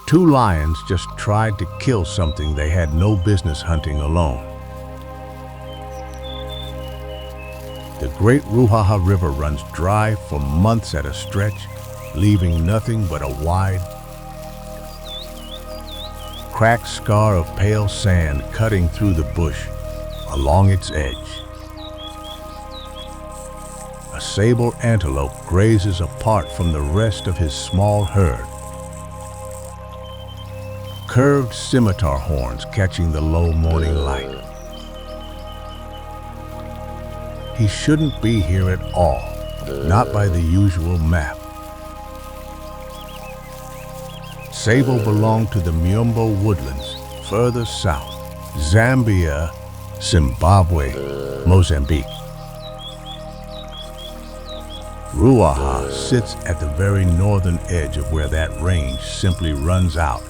Two lions just tried to kill something they had no business hunting alone. The great Ruaha River runs dry for months at a stretch, leaving nothing but a wide, cracked scar of pale sand cutting through the bush along its edge. A sable antelope grazes apart from the rest of his small herd, curved scimitar horns catching the low morning light. He shouldn't be here at all, not by the usual map. Sable belonged to the Miombo woodlands, further south, Zambia, Zimbabwe, Mozambique. Ruaha sits at the very northern edge of where that range simply runs out.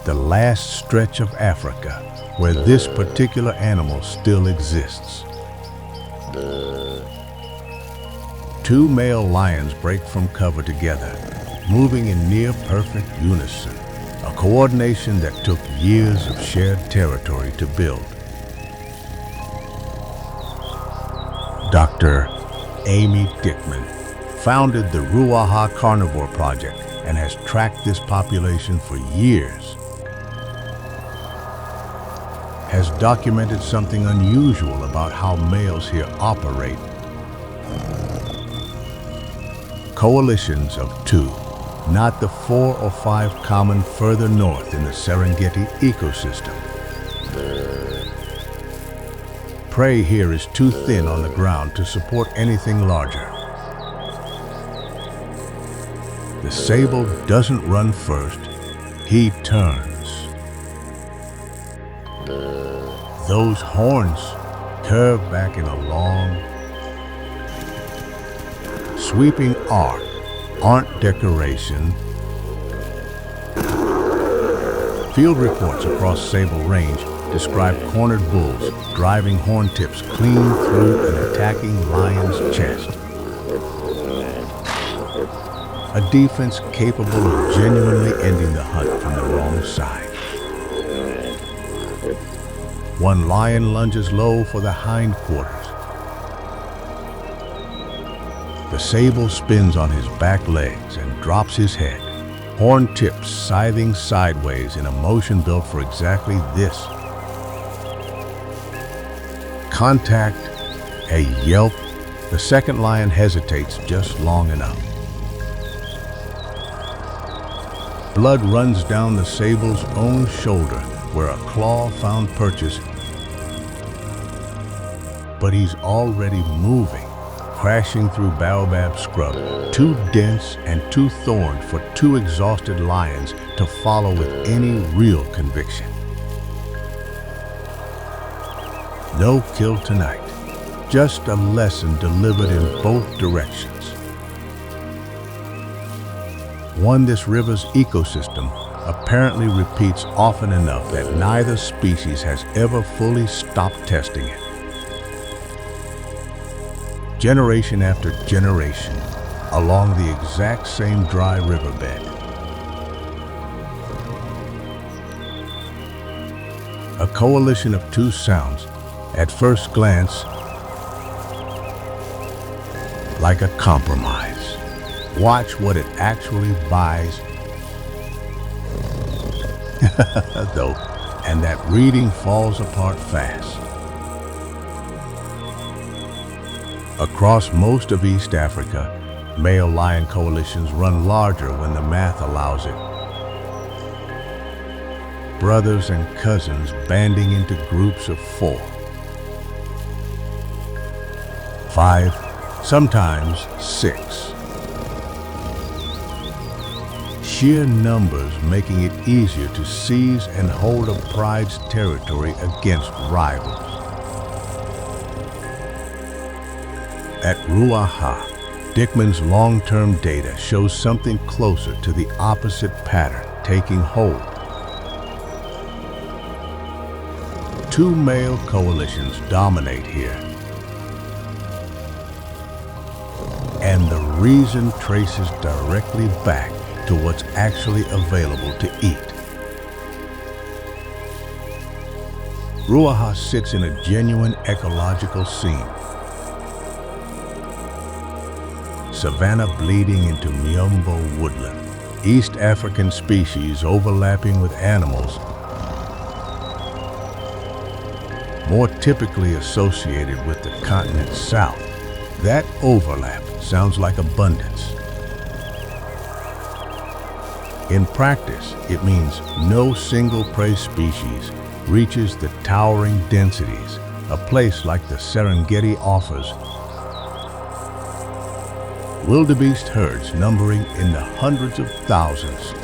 The last stretch of Africa where this particular animal still exists. Two male lions break from cover together, moving in near-perfect unison, a coordination that took years of shared territory to build. Dr. Amy Dickman founded the Ruaha Carnivore Project and has tracked this population for years. Has documented something unusual about how males here operate. Coalitions of two, not the 4 or 5 common further north in the Serengeti ecosystem. Prey here is too thin on the ground to support anything larger. The sable doesn't run first, he turns. Those horns curve back in a long, sweeping arc aren't decoration. Field reports across Sable Range describe cornered bulls driving horn tips clean through an attacking lion's chest. A defense capable of genuinely ending the hunt from the wrong side. One lion lunges low for the hindquarters. The sable spins on his back legs and drops his head, horn tips scything sideways in a motion built for exactly this. Contact, a yelp, the second lion hesitates just long enough. Blood runs down the sable's own shoulder where a claw found purchase, but he's already moving, crashing through baobab scrub, too dense and too thorned for two exhausted lions to follow with any real conviction. No kill tonight, just a lesson delivered in both directions. One this river's ecosystem apparently repeats often enough that neither species has ever fully stopped testing it. Generation after generation, along the exact same dry riverbed. A coalition of two sounds, at first glance, like a compromise. Watch what it actually buys, though, and that reading falls apart fast. Across most of East Africa, male lion coalitions run larger when the math allows it. Brothers and cousins banding into groups of 4, 5, sometimes 6. Sheer numbers making it easier to seize and hold a pride's territory against rivals. At Ruaha, Dickman's long-term data shows something closer to the opposite pattern taking hold. Two male coalitions dominate here. And the reason traces directly back to what's actually available to eat. Ruaha sits in a genuine ecological scene. Savanna bleeding into Miombo woodland, East African species overlapping with animals more typically associated with the continent's south. That overlap sounds like abundance. In practice, it means no single prey species reaches the towering densities a place like the Serengeti offers. Wildebeest herds numbering in the hundreds of thousands.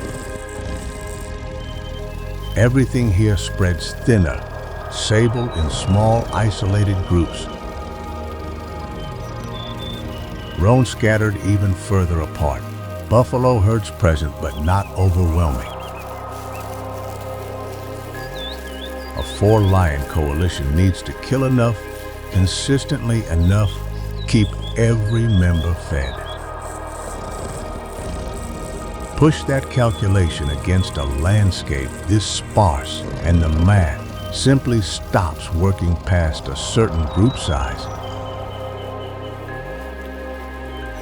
Everything here spreads thinner, sable in small, isolated groups. Roan scattered even further apart. Buffalo herds present, but not overwhelming. A 4-lion coalition needs to kill enough, consistently enough, keep every member fed. Push that calculation against a landscape this sparse, and the math simply stops working past a certain group size.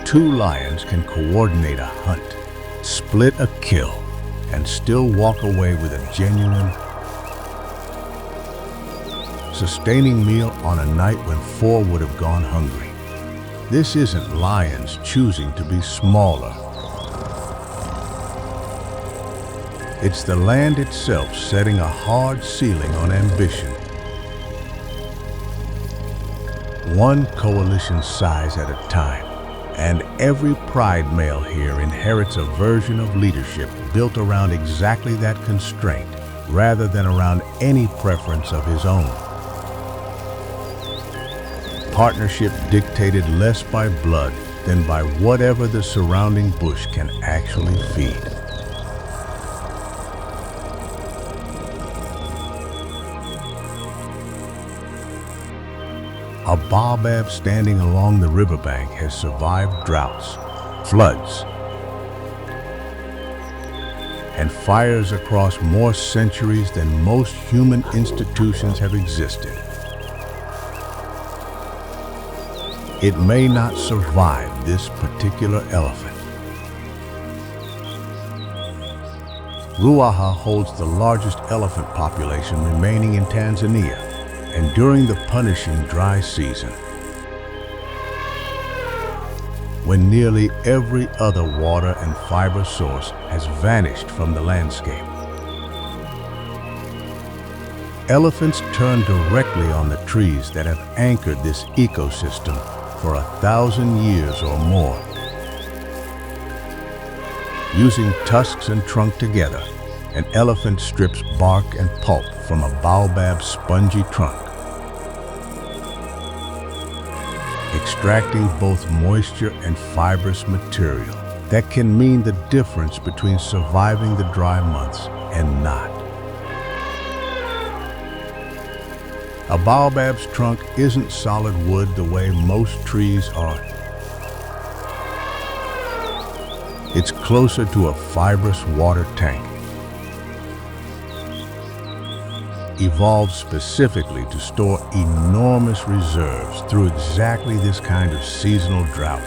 2 lions can coordinate a hunt, split a kill, and still walk away with a genuine, sustaining meal on a night when 4 would have gone hungry. This isn't lions choosing to be smaller. It's the land itself setting a hard ceiling on ambition. One coalition size at a time, and every pride male here inherits a version of leadership built around exactly that constraint, rather than around any preference of his own. Partnership dictated less by blood than by whatever the surrounding bush can actually feed. A baobab standing along the riverbank has survived droughts, floods, and fires across more centuries than most human institutions have existed. It may not survive this particular elephant. Ruaha holds the largest elephant population remaining in Tanzania, and during the punishing dry season, when nearly every other water and fiber source has vanished from the landscape, elephants turn directly on the trees that have anchored this ecosystem for 1,000 years or more. Using tusks and trunk together, an elephant strips bark and pulp from a baobab's spongy trunk, extracting both moisture and fibrous material that can mean the difference between surviving the dry months and not. A baobab's trunk isn't solid wood the way most trees are. It's closer to a fibrous water tank, evolved specifically to store enormous reserves through exactly this kind of seasonal drought,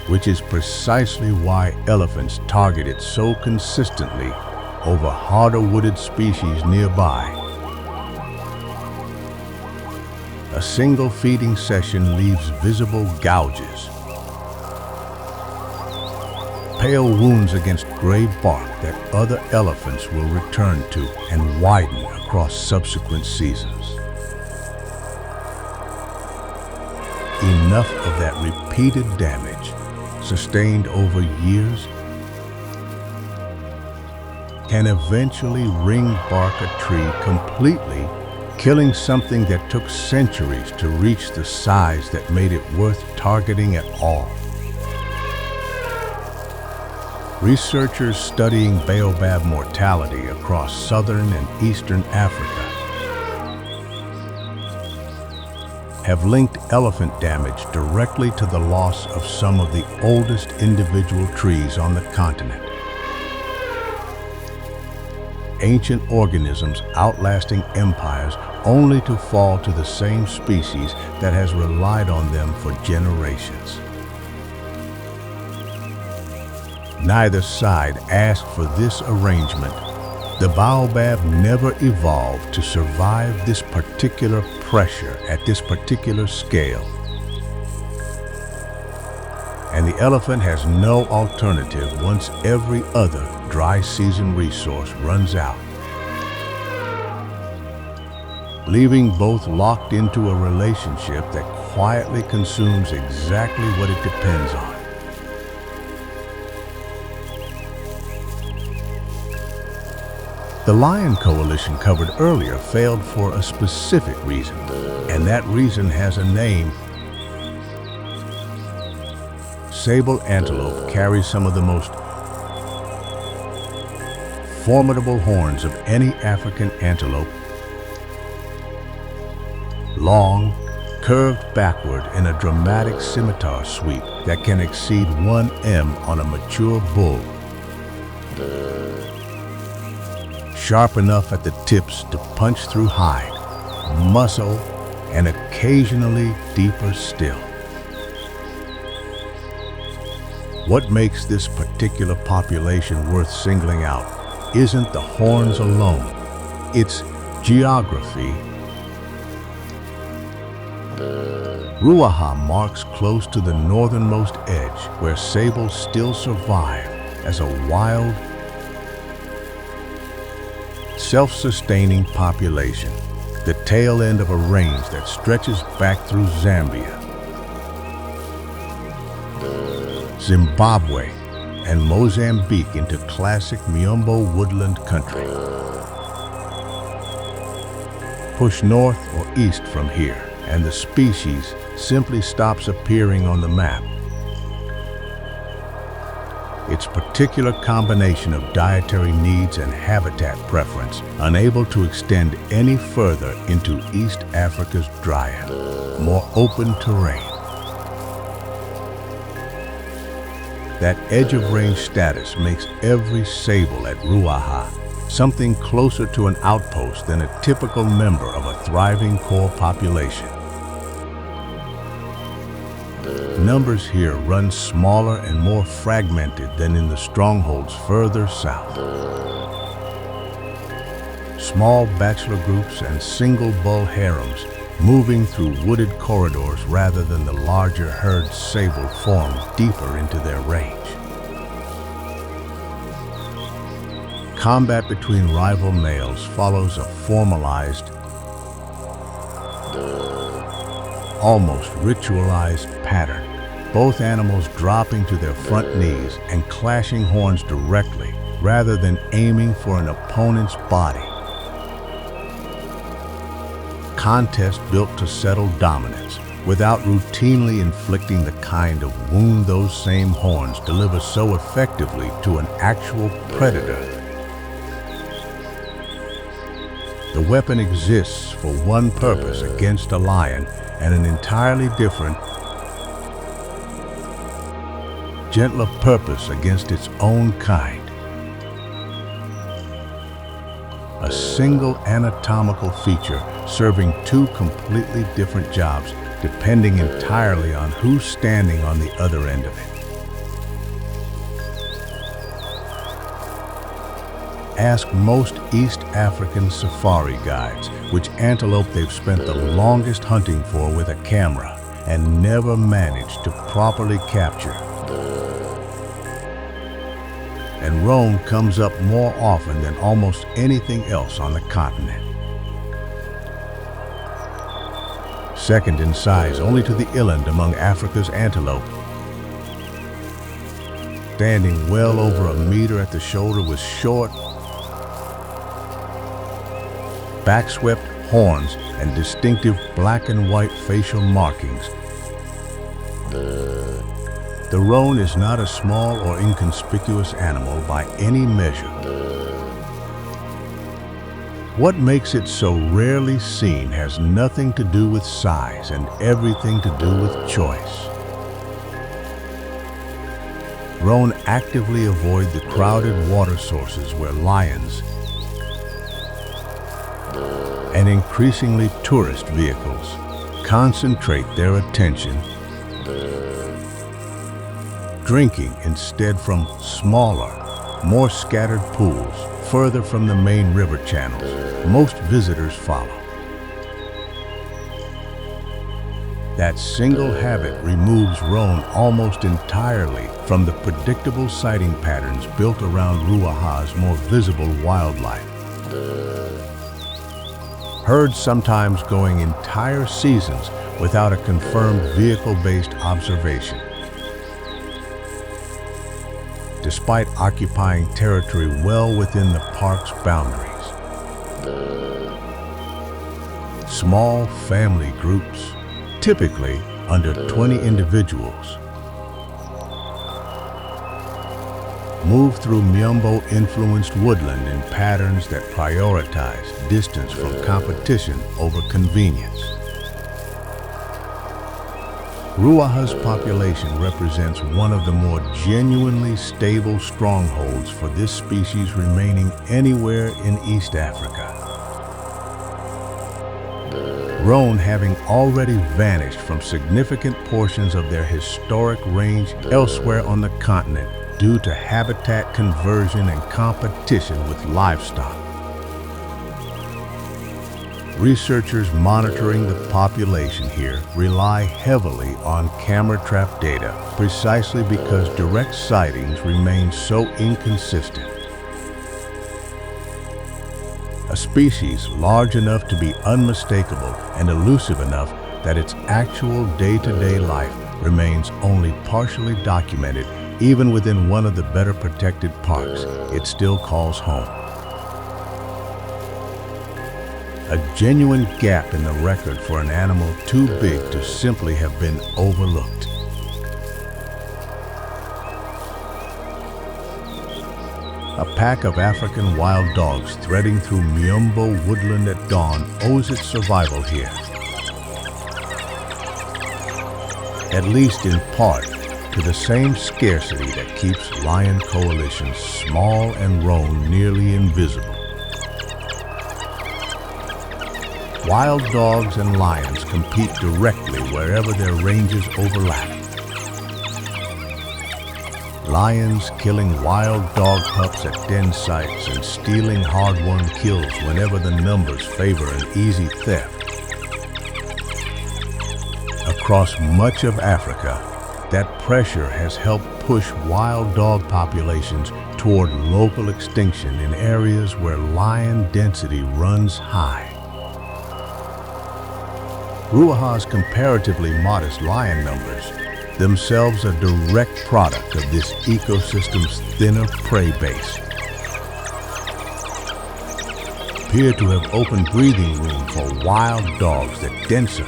which is precisely why elephants target it so consistently over harder wooded species nearby. A single feeding session leaves visible gouges, pale wounds against gray bark that other elephants will return to and widen across subsequent seasons. Enough of that repeated damage, sustained over years, can eventually ring bark a tree completely, killing something that took centuries to reach the size that made it worth targeting at all. Researchers studying baobab mortality across southern and eastern Africa have linked elephant damage directly to the loss of some of the oldest individual trees on the continent. Ancient organisms outlasting empires only to fall to the same species that has relied on them for generations. Neither side asked for this arrangement. The baobab never evolved to survive this particular pressure at this particular scale. And the elephant has no alternative once every other dry season resource runs out, leaving both locked into a relationship that quietly consumes exactly what it depends on. The lion coalition covered earlier failed for a specific reason, and that reason has a name. Sable antelope carry some of the most formidable horns of any African antelope. Long, curved backward in a dramatic scimitar sweep that can exceed 1 m on a mature bull. Sharp enough at the tips to punch through hide, muscle, and occasionally deeper still. What makes this particular population worth singling out isn't the horns alone, it's geography. Ruaha marks close to the northernmost edge where sables still survive as a wild, self-sustaining population, the tail end of a range that stretches back through Zambia, Zimbabwe, and Mozambique into classic Miombo woodland country. Push north or east from here, and the species simply stops appearing on the map. Its particular combination of dietary needs and habitat preference unable to extend any further into East Africa's drier, more open terrain. That edge-of-range status makes every sable at Ruaha something closer to an outpost than a typical member of a thriving core population. Numbers here run smaller and more fragmented than in the strongholds further south. Small bachelor groups and single bull harems moving through wooded corridors rather than the larger herd sable formed deeper into their range. Combat between rival males follows a formalized, almost ritualized pattern, both animals dropping to their front knees and clashing horns directly rather than aiming for an opponent's body. Contest built to settle dominance without routinely inflicting the kind of wound those same horns deliver so effectively to an actual predator. The weapon exists for one purpose against a lion and an entirely different, gentler purpose against its own kind. A single anatomical feature serving two completely different jobs depending entirely on who's standing on the other end of it. Ask most East African safari guides which antelope they've spent the longest hunting for with a camera and never managed to properly capture. And roan comes up more often than almost anything else on the continent. Second in size only to the eland among Africa's antelope. Standing well over 1 meter at the shoulder with short, backswept horns and distinctive black and white facial markings. The roan is not a small or inconspicuous animal by any measure. What makes it so rarely seen has nothing to do with size and everything to do with choice. Roan actively avoid the crowded water sources where lions and increasingly tourist vehicles concentrate their attention, drinking instead from smaller, more scattered pools further from the main river channels most visitors follow. That single habit removes roan almost entirely from the predictable sighting patterns built around Ruaha's more visible wildlife. Herds sometimes going entire seasons without a confirmed vehicle-based observation. Despite occupying territory well within the park's boundaries. Small family groups, typically under 20 individuals, move through Miombo-influenced woodland in patterns that prioritize distance from competition over convenience. Ruaha's population represents one of the more genuinely stable strongholds for this species remaining anywhere in East Africa. Roan having already vanished from significant portions of their historic range elsewhere on the continent due to habitat conversion and competition with livestock. Researchers monitoring the population here rely heavily on camera trap data precisely because direct sightings remain so inconsistent. A species large enough to be unmistakable and elusive enough that its actual day-to-day life remains only partially documented even within one of the better protected parks it still calls home. A genuine gap in the record for an animal too big to simply have been overlooked. A pack of African wild dogs threading through Miombo woodland at dawn owes its survival here. At least in part to the same scarcity that keeps lion coalitions small and roan nearly invisible. Wild dogs and lions compete directly wherever their ranges overlap. Lions killing wild dog pups at den sites and stealing hard-won kills whenever the numbers favor an easy theft. Across much of Africa, that pressure has helped push wild dog populations toward local extinction in areas where lion density runs high. Ruaha's comparatively modest lion numbers, themselves a direct product of this ecosystem's thinner prey base, appear to have opened breathing room for wild dogs that denser,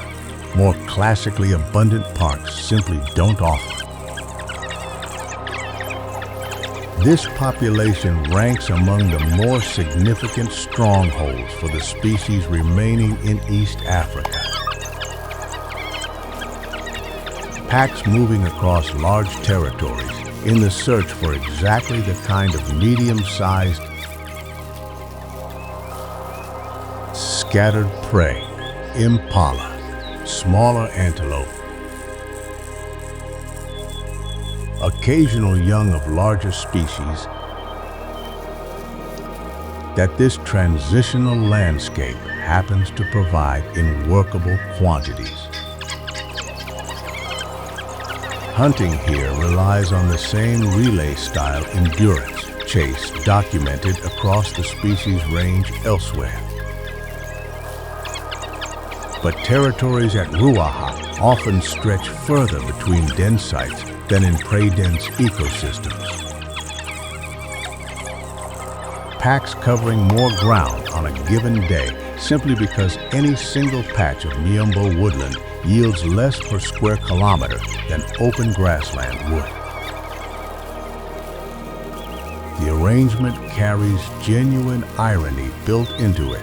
more classically abundant parks simply don't offer. This population ranks among the more significant strongholds for the species remaining in East Africa. Packs moving across large territories in the search for exactly the kind of medium-sized, scattered prey, impala, smaller antelope, occasional young of larger species, that this transitional landscape happens to provide in workable quantities. Hunting here relies on the same relay-style endurance chase documented across the species' range elsewhere. But territories at Ruaha often stretch further between den sites than in prey-dense ecosystems. Packs covering more ground on a given day simply because any single patch of Miombo woodland yields less per square kilometer than open grassland would. The arrangement carries genuine irony built into it.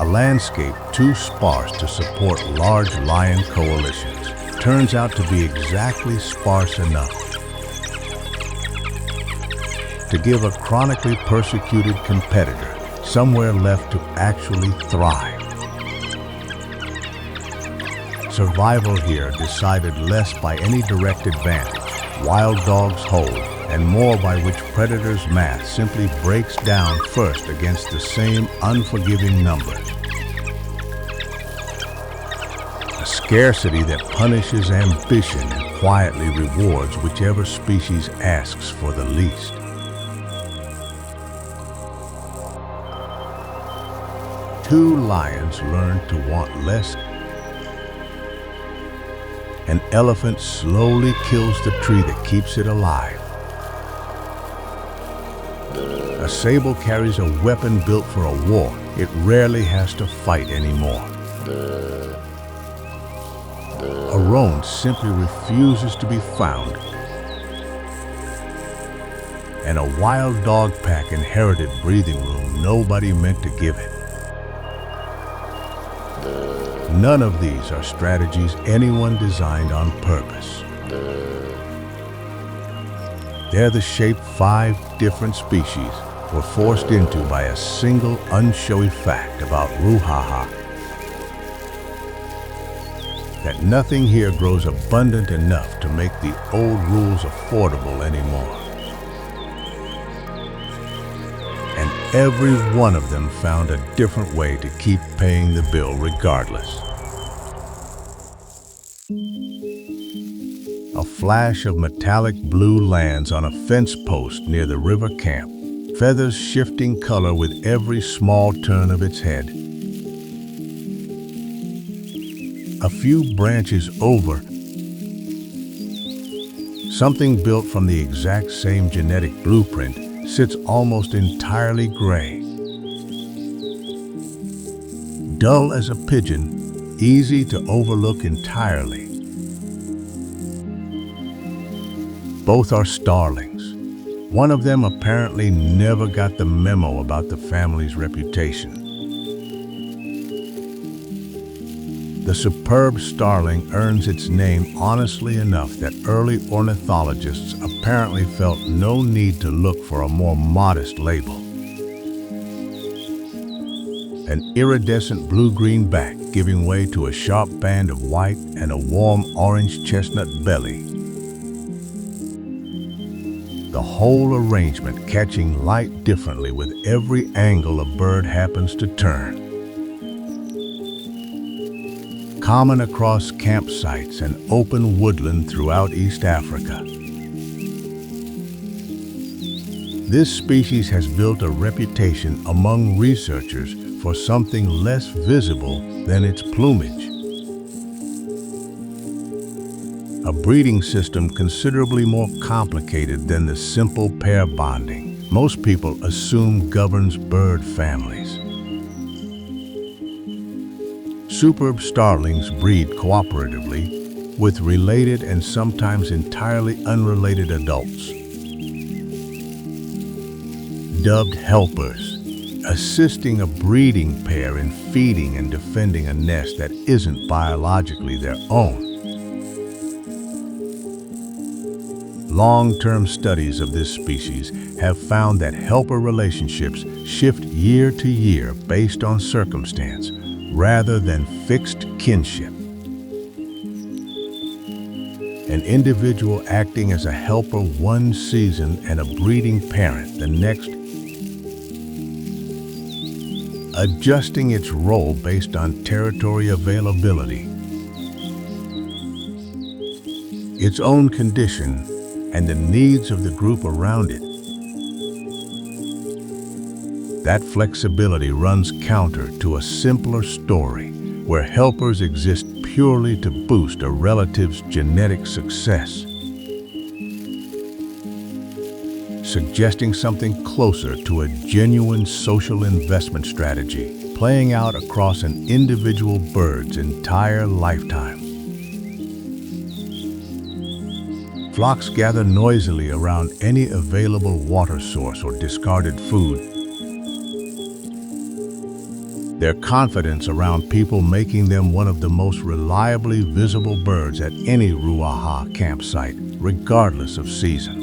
A landscape too sparse to support large lion coalitions turns out to be exactly sparse enough to give a chronically persecuted competitor somewhere left to actually thrive. Survival here decided less by any direct advantage wild dogs hold and more by which predators' math simply breaks down first against the same unforgiving numbers. A scarcity that punishes ambition and quietly rewards whichever species asks for the least. Two lions learn to want less. An elephant slowly kills the tree that keeps it alive. A sable carries a weapon built for a war it rarely has to fight anymore. A roan simply refuses to be found. And a wild dog pack inherited breathing room nobody meant to give it. None of these are strategies anyone designed on purpose. They're the shape 5 different species were forced into by a single unshowy fact about Ruaha: that nothing here grows abundant enough to make the old rules affordable anymore. And every one of them found a different way to keep paying the bill regardless. A flash of metallic blue lands on a fence post near the river camp, feathers shifting color with every small turn of its head. A few branches over, something built from the exact same genetic blueprint sits almost entirely gray. Dull as a pigeon, easy to overlook entirely. Both are starlings. One of them apparently never got the memo about the family's reputation. The superb starling earns its name honestly enough that early ornithologists apparently felt no need to look for a more modest label. An iridescent blue-green back giving way to a sharp band of white and a warm orange chestnut belly. The whole arrangement catching light differently with every angle a bird happens to turn. Common across campsites and open woodland throughout East Africa. This species has built a reputation among researchers for something less visible than its plumage. A breeding system considerably more complicated than the simple pair bonding most people assume governs bird families. Superb starlings breed cooperatively with related and sometimes entirely unrelated adults. Dubbed helpers, assisting a breeding pair in feeding and defending a nest that isn't biologically their own. Long-term studies of this species have found that helper relationships shift year to year based on circumstance rather than fixed kinship. An individual acting as a helper one season and a breeding parent the next, adjusting its role based on territory availability, its own condition, and the needs of the group around it. That flexibility runs counter to a simpler story where helpers exist purely to boost a relative's genetic success, suggesting something closer to a genuine social investment strategy playing out across an individual bird's entire lifetime. Flocks gather noisily around any available water source or discarded food, their confidence around people making them one of the most reliably visible birds at any Ruaha campsite, regardless of season.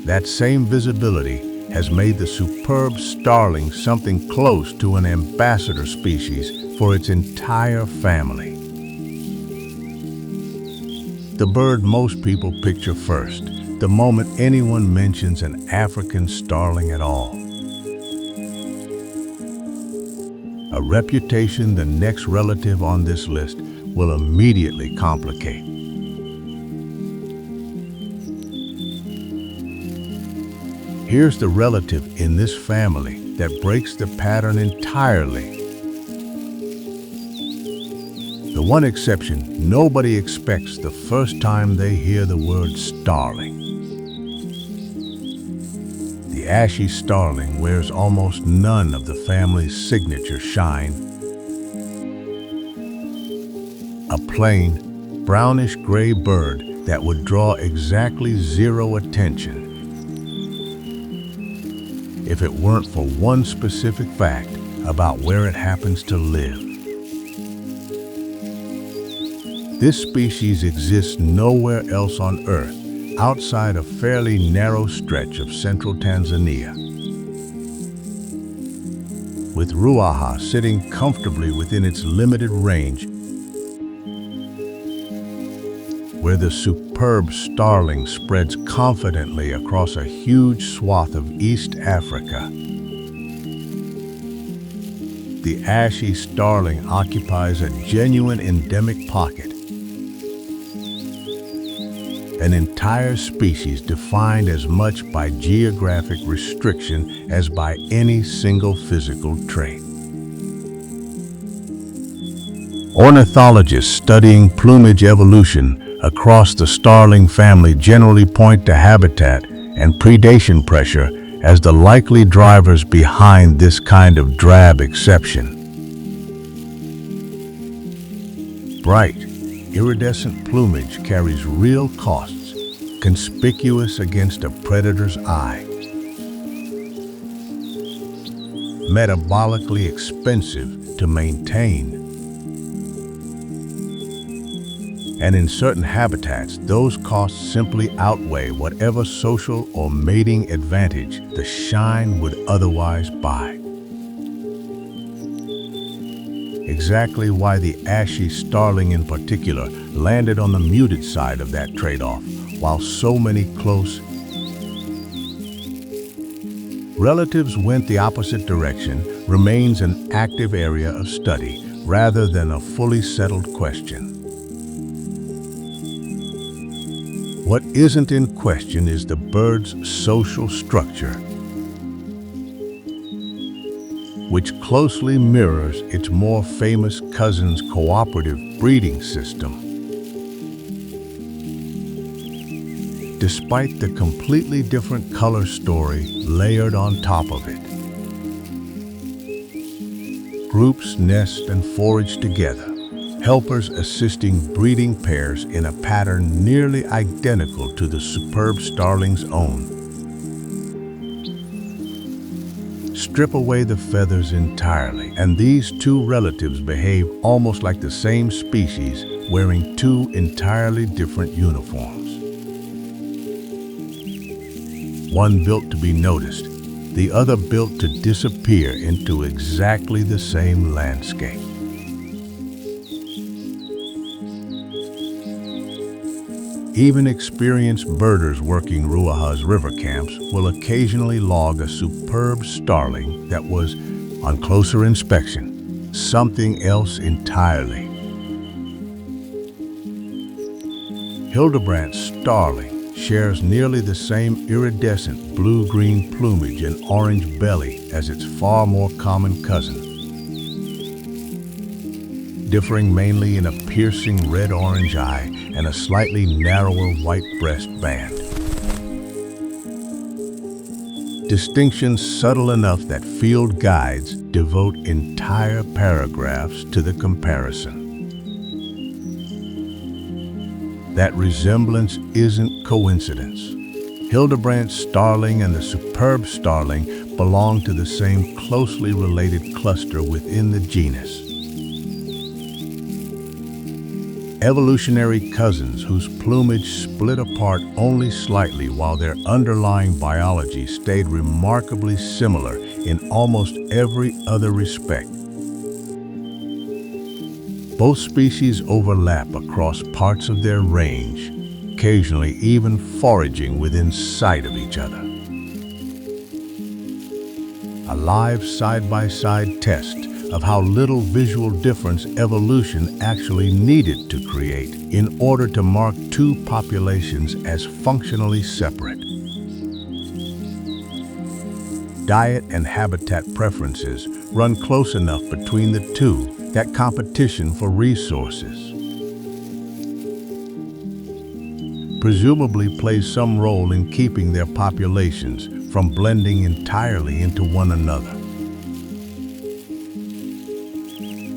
That same visibility has made the superb starling something close to an ambassador species for its entire family. The bird most people picture first, the moment anyone mentions an African starling at all. A reputation the next relative on this list will immediately complicate. Here's the relative in this family that breaks the pattern entirely. The one exception nobody expects the first time they hear the word starling. The ashy starling wears almost none of the family's signature shine. A plain, brownish-gray bird that would draw exactly zero attention if it weren't for one specific fact about where it happens to live. This species exists nowhere else on Earth outside a fairly narrow stretch of central Tanzania. With Ruaha sitting comfortably within its limited range, where the superb starling spreads confidently across a huge swath of East Africa, the ashy starling occupies a genuine endemic pocket, an entire species defined as much by geographic restriction as by any single physical trait. Ornithologists studying plumage evolution across the starling family generally point to habitat and predation pressure as the likely drivers behind this kind of drab exception. Bright, iridescent plumage carries real costs, conspicuous against a predator's eye. Metabolically expensive to maintain. And in certain habitats, those costs simply outweigh whatever social or mating advantage the shine would otherwise buy. Exactly why the ashy starling in particular landed on the muted side of that trade-off, while so many close relatives went the opposite direction, remains an active area of study rather than a fully settled question. What isn't in question is the bird's social structure, which closely mirrors its more famous cousin's cooperative breeding system. Despite the completely different color story layered on top of it, groups nest and forage together, helpers assisting breeding pairs in a pattern nearly identical to the superb starling's own. Strip away the feathers entirely, and these two relatives behave almost like the same species, wearing two entirely different uniforms. One built to be noticed, the other built to disappear into exactly the same landscape. Even experienced birders working Ruaha's river camps will occasionally log a superb starling that was, on closer inspection, something else entirely. Hildebrandt starling shares nearly the same iridescent blue-green plumage and orange belly as its far more common cousin, differing mainly in a piercing red-orange eye and a slightly narrower white breast band. Distinctions subtle enough that field guides devote entire paragraphs to the comparison. That resemblance isn't coincidence. Hildebrandt starling and the superb starling belong to the same closely related cluster within the genus. Evolutionary cousins whose plumage split apart only slightly while their underlying biology stayed remarkably similar in almost every other respect. Both species overlap across parts of their range, occasionally even foraging within sight of each other. A live side-by-side test of how little visual difference evolution actually needed to create in order to mark two populations as functionally separate. Diet and habitat preferences run close enough between the two that competition for resources presumably plays some role in keeping their populations from blending entirely into one another.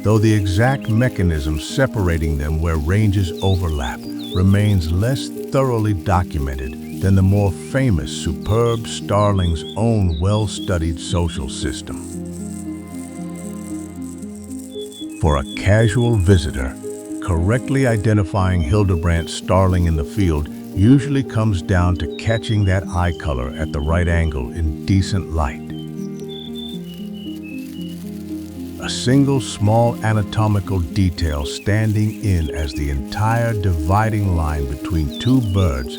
Though the exact mechanism separating them where ranges overlap remains less thoroughly documented than the more famous superb starling's own well-studied social system. For a casual visitor, correctly identifying Hildebrandt starling in the field usually comes down to catching that eye color at the right angle in decent light. A single small anatomical detail standing in as the entire dividing line between two birds,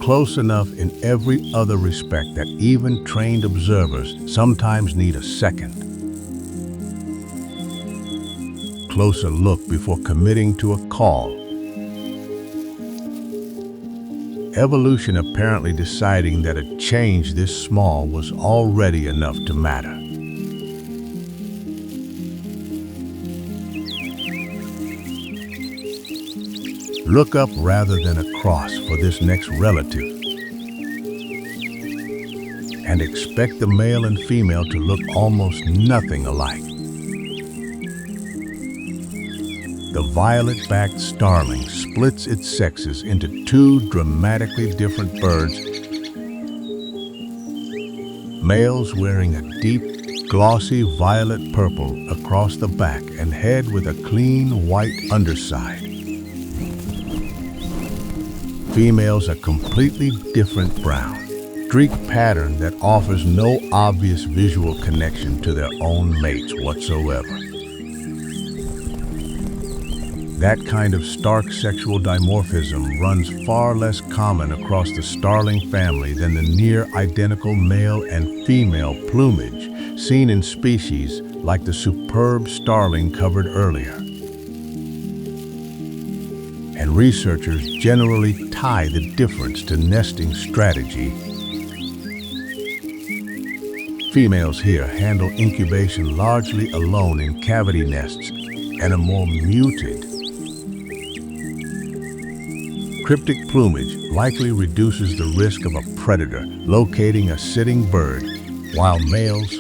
close enough in every other respect that even trained observers sometimes need a second closer look before committing to a call. Evolution apparently deciding that a change this small was already enough to matter. Look up rather than across for this next relative, and expect the male and female to look almost nothing alike. The violet-backed starling splits its sexes into two dramatically different birds, males wearing a deep, glossy violet purple across the back and head with a clean white underside. Females a completely different brown, streaked pattern that offers no obvious visual connection to their own mates whatsoever. That kind of stark sexual dimorphism runs far less common across the starling family than the near-identical male and female plumage seen in species like the superb starling covered earlier. And researchers generally tie the difference to nesting strategy. Females here handle incubation largely alone in cavity nests, and a more muted, cryptic plumage likely reduces the risk of a predator locating a sitting bird, while males,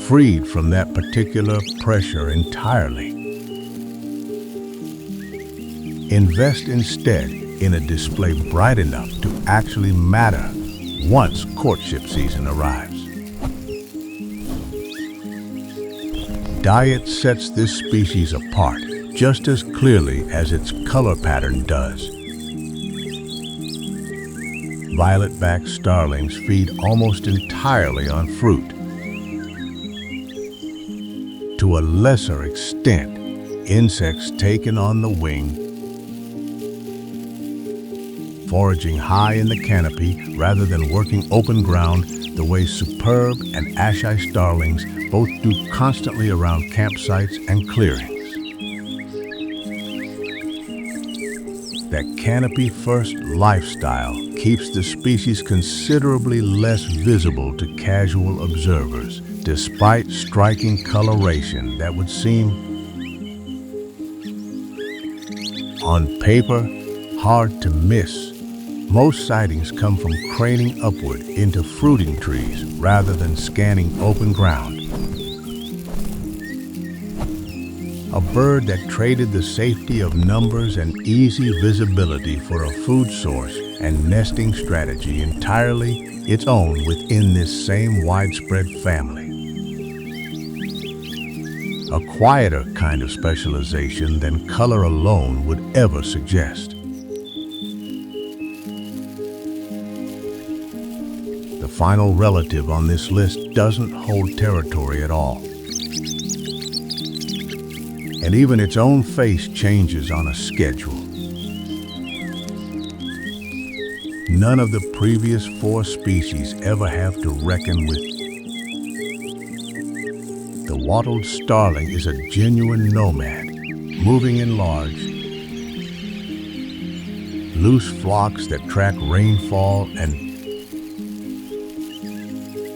freed from that particular pressure entirely, invest instead in a display bright enough to actually matter once courtship season arrives. Diet sets this species apart just as clearly as its color pattern does. Violet-backed starlings feed almost entirely on fruit. To a lesser extent, insects taken on the wing, foraging high in the canopy rather than working open ground the way superb and ash-eye starlings both do constantly around campsites and clearings. That canopy-first lifestyle keeps the species considerably less visible to casual observers, despite striking coloration that would seem, on paper, hard to miss. Most sightings come from craning upward into fruiting trees rather than scanning open ground. A bird that traded the safety of numbers and easy visibility for a food source and nesting strategy entirely its own within this same widespread family. A quieter kind of specialization than color alone would ever suggest. The final relative on this list doesn't hold territory at all. And even its own face changes on a schedule. None of the previous 4 species ever have to reckon with. The wattled starling is a genuine nomad, moving in large, loose flocks that track rainfall and,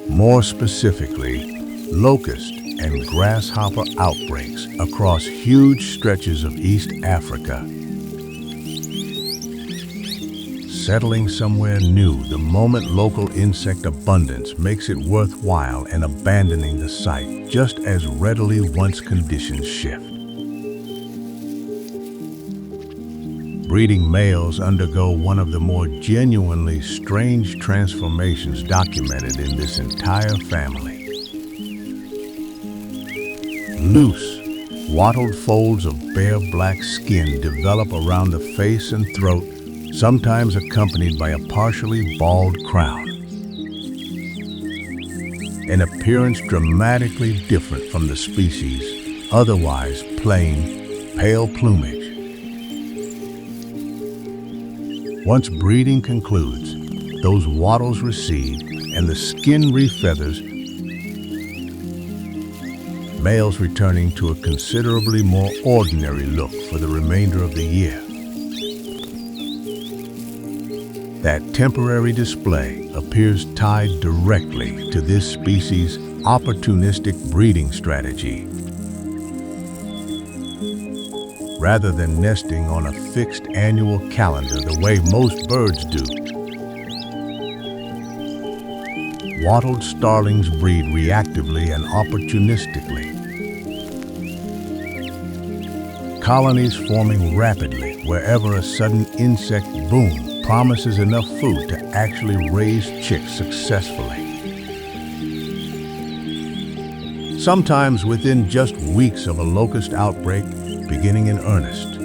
more specifically, locust and grasshopper outbreaks across huge stretches of East Africa. Settling somewhere new the moment local insect abundance makes it worthwhile and abandoning the site just as readily once conditions shift. Breeding males undergo one of the more genuinely strange transformations documented in this entire family. Loose, wattled folds of bare black skin develop around the face and throat, sometimes accompanied by a partially bald crown. An appearance dramatically different from the species' otherwise plain, pale plumage. Once breeding concludes, those wattles recede and the skin refeathers, males returning to a considerably more ordinary look for the remainder of the year. That temporary display appears tied directly to this species' opportunistic breeding strategy. Rather than nesting on a fixed annual calendar the way most birds do, wattled starlings breed reactively and opportunistically. Colonies forming rapidly wherever a sudden insect boom promises enough food to actually raise chicks successfully. Sometimes within just weeks of a locust outbreak beginning in earnest.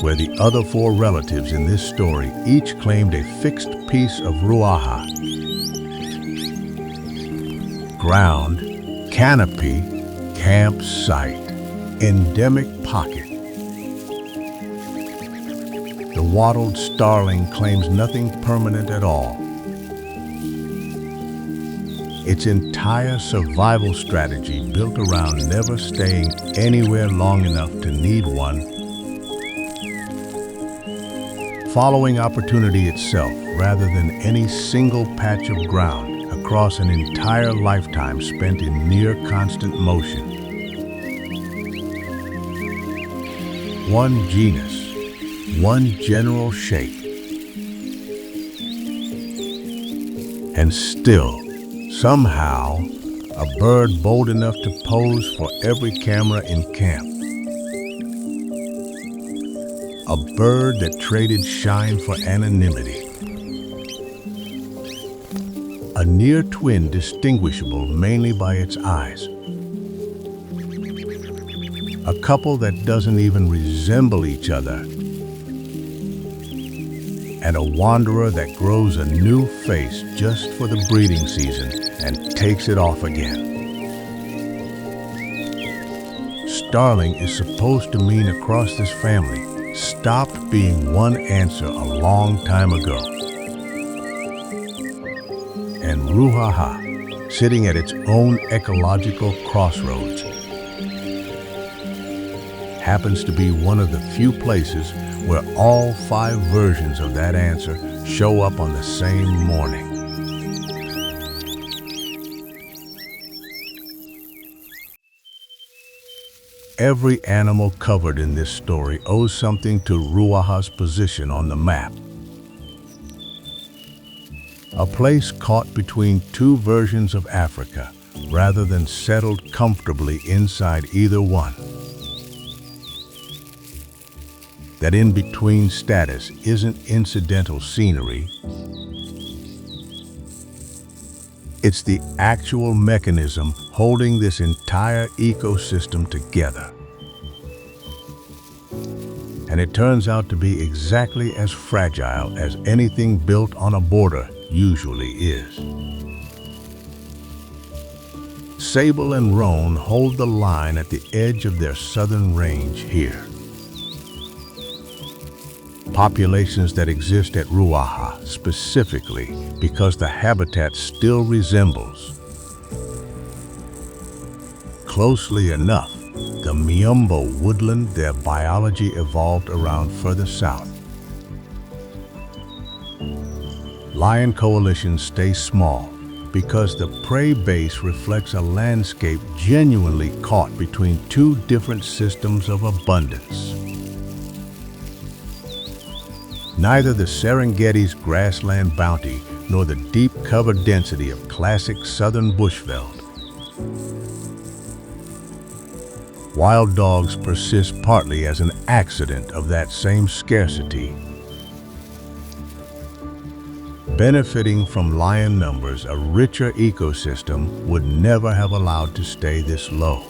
Where the other 4 relatives in this story each claimed a fixed piece of Ruaha. Ground, canopy, campsite, endemic pocket. The wattled starling claims nothing permanent at all. Its entire survival strategy built around never staying anywhere long enough to need one, following opportunity itself rather than any single patch of ground across an entire lifetime spent in near constant motion. One genus, one general shape, and still, somehow, a bird bold enough to pose for every camera in camp. A bird that traded shine for anonymity. A near twin distinguishable mainly by its eyes. A couple that doesn't even resemble each other. And a wanderer that grows a new face just for the breeding season and takes it off again. Starling is supposed to mean across this family stopped being one answer a long time ago. And Ruaha, sitting at its own ecological crossroads, happens to be one of the few places where all 5 versions of that answer show up on the same morning. Every animal covered in this story owes something to Ruaha's position on the map. A place caught between 2 versions of Africa, rather than settled comfortably inside either one. that in-between status isn't incidental scenery. It's the actual mechanism holding this entire ecosystem together. And it turns out to be exactly as fragile as anything built on a border usually is. Sable and roan hold the line at the edge of their southern range here. Populations that exist at Ruaha specifically because the habitat still resembles, closely enough, the Miombo woodland their biology evolved around further south. Lion coalitions stay small because the prey base reflects a landscape genuinely caught between two different systems of abundance. Neither the Serengeti's grassland bounty nor the deep cover density of classic southern bushveld. Wild dogs persist partly as an accident of that same scarcity. Benefiting from lion numbers, a richer ecosystem would never have allowed to stay this low.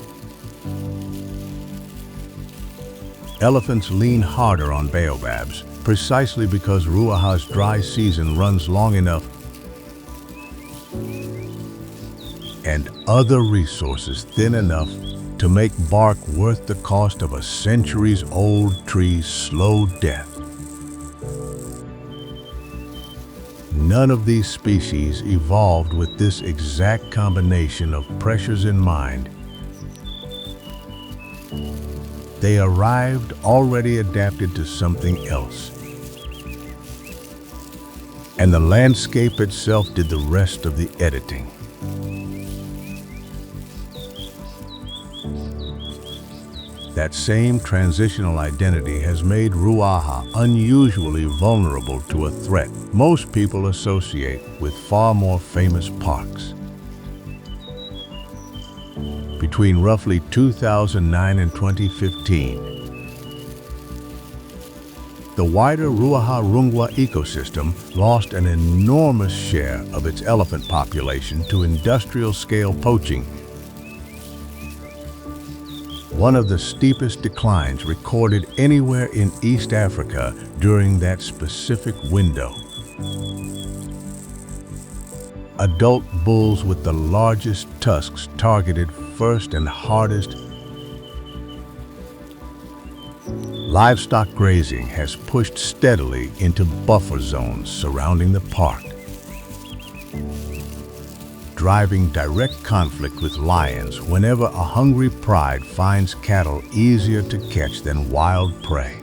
Elephants lean harder on baobabs, precisely because Ruaha's dry season runs long enough and other resources thin enough to make bark worth the cost of a centuries-old tree's slow death. None of these species evolved with this exact combination of pressures in mind. They arrived already adapted to something else. And the landscape itself did the rest of the editing. That same transitional identity has made Ruaha unusually vulnerable to a threat most people associate with far more famous parks. Between roughly 2009 and 2015, the wider Ruaha-Rungwa ecosystem lost an enormous share of its elephant population to industrial-scale poaching, one of the steepest declines recorded anywhere in East Africa during that specific window. Adult bulls with the largest tusks targeted first and hardest. Livestock grazing has pushed steadily into buffer zones surrounding the park, driving direct conflict with lions whenever a hungry pride finds cattle easier to catch than wild prey.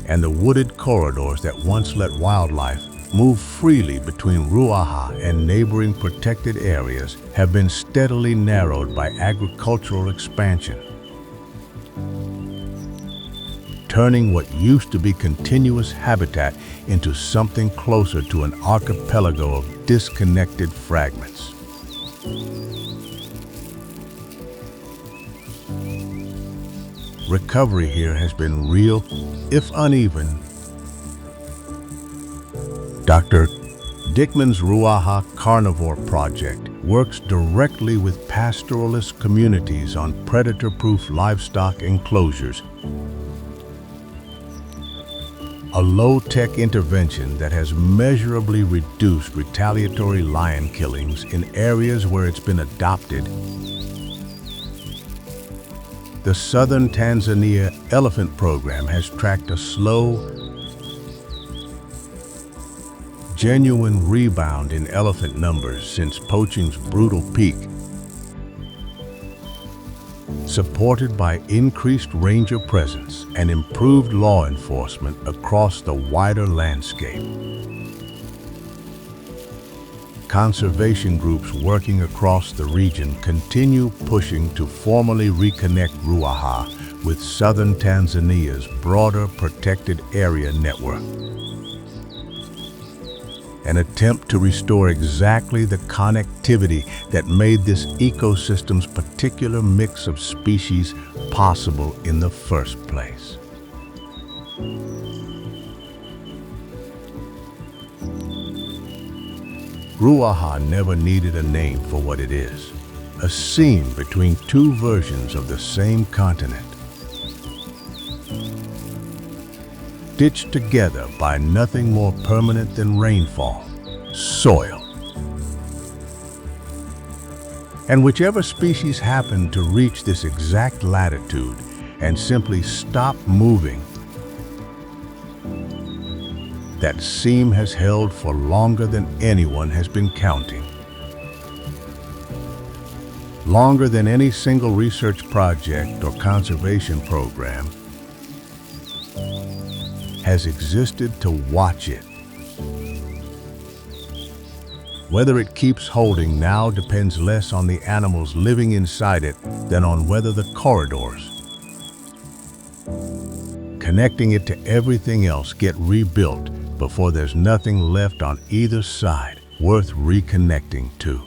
And the wooded corridors that once let wildlife move freely between Ruaha and neighboring protected areas have been steadily narrowed by agricultural expansion, turning what used to be continuous habitat into something closer to an archipelago of disconnected fragments. Recovery here has been real, if uneven. Dr. Dickman's Ruaha Carnivore Project works directly with pastoralist communities on predator-proof livestock enclosures, a low-tech intervention that has measurably reduced retaliatory lion killings in areas where it's been adopted. The Southern Tanzania Elephant Program has tracked a slow, genuine rebound in elephant numbers since poaching's brutal peak, supported by increased ranger presence and improved law enforcement across the wider landscape. Conservation groups working across the region continue pushing to formally reconnect Ruaha with southern Tanzania's broader protected area network. an attempt to restore exactly the connectivity that made this ecosystem's particular mix of species possible in the first place. Ruaha never needed a name for what it is, a seam between two versions of the same continent, stitched together by nothing more permanent than rainfall, soil. And whichever species happened to reach this exact latitude and simply stop moving, that seam has held for longer than anyone has been counting. Longer than any single research project or conservation program has existed to watch it. Whether it keeps holding now depends less on the animals living inside it than on whether the corridors connecting it to everything else get rebuilt before there's nothing left on either side worth reconnecting to.